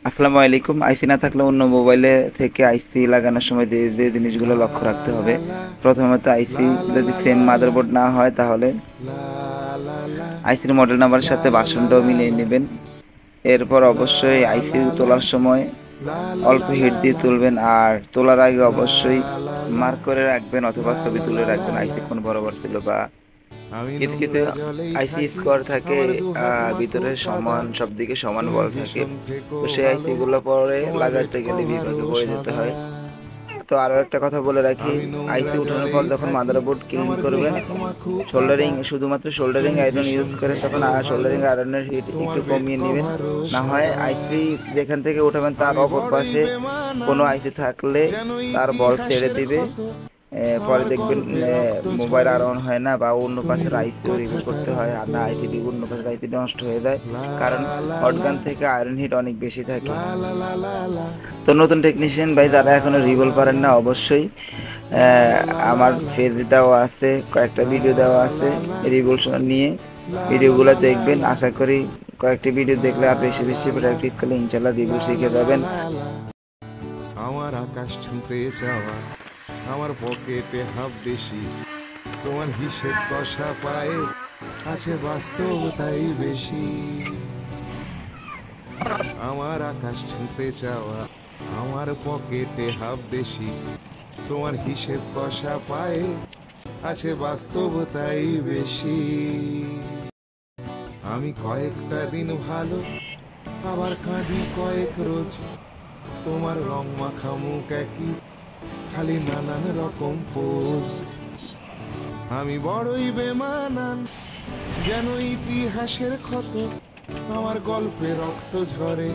আসসালামু আলাইকুম। আইসি না থাকলে অন্য মোবাইলে থেকে আইসি লাগানোর সময় যে জিনিসগুলো লক্ষ্য রাখতে হবে। প্রথমত আইসি যদি সেম মাদারবোর্ড না হয় তাহলে আইসির মডেল নাম্বারের সাথে ভার্সনটাও মিলিয়ে নেবেন। এরপর অবশ্যই আইসি তোলার সময় অল্প হিট দিয়ে তুলবেন, আর তোলার আগে অবশ্যই মার্ক করে রাখবেন অথবা ছবি তুলে রাখবেন আইসি কোন বরাবর ছিল, বা কিছু কিছু আইসি স্কোয়ার থাকে ভিতরে সমান, সব দিকে সমান বল থাকে, তো সেই আইসি গুলো পরে লাগাতে গেলে বিভাগে পড়ে যেতে হয়। তো আরো একটা কথা বলে রাখি, আইসি উঠানোর পর যখন মাদারবোর্ড ক্লিন করবেন, শুধুমাত্র সোল্ডারিং আয়রন ইউজ করে তখন সোল্ডারিং আয়রনের হিট একটু কমিয়ে নেবেন। না হয় আইসি যেখান থেকে উঠাবেন তার অপর পাশে কোনো আইসি থাকলে তার বল ছেড়ে দিবে। পরে দেখবেন মোবাইল আর অন হয় না, বা অন্য পাশের আইসিও রিমুভ করতে হয়, আর না আইসিডি অন্য পাশের আইসিডি নষ্ট হয়ে যায়, কারণ হটগান থেকে আয়রন হিট অনেক বেশি থাকে। তো নতুন টেকনিশিয়ান ভাই যারা এখনো রিভল পারেন না, অবশ্যই আমার পেজে দেওয়া আছে, কয়েকটা ভিডিও দেওয়া আছে রিভলশন নিয়ে, ভিডিওগুলো দেখবেন। আশা করি কয়েকটি ভিডিও দেখলে আর বেশি বেশি প্র্যাকটিস করলে ইনশাল্লাহ রিভিউ শিখে যাবেন। আমার আকাশ ছুঁতে যাওয়া, আমার পকেটে হাফ বেশি, তোমার হিসেব কষা পায়ে আছে বাস্তবতাই বেশি। আমার আকাশ ছুঁতে যাওয়া, আমার পকেটে হাফ বেশি, তোমার হিসেব কষা পায়ে আছে বাস্তবতাই বেশি। আমি কয়েকটা দিন ভালো, আবার কাঁদি কয়েক রোজ, তোমার রং মাখা মুখ একই, খালি নানান রকম পোজ। আমি বড়ই বেমানান, যেন ইতিহাসের ক্ষত, আমার গল্পে রক্ত ঝরে।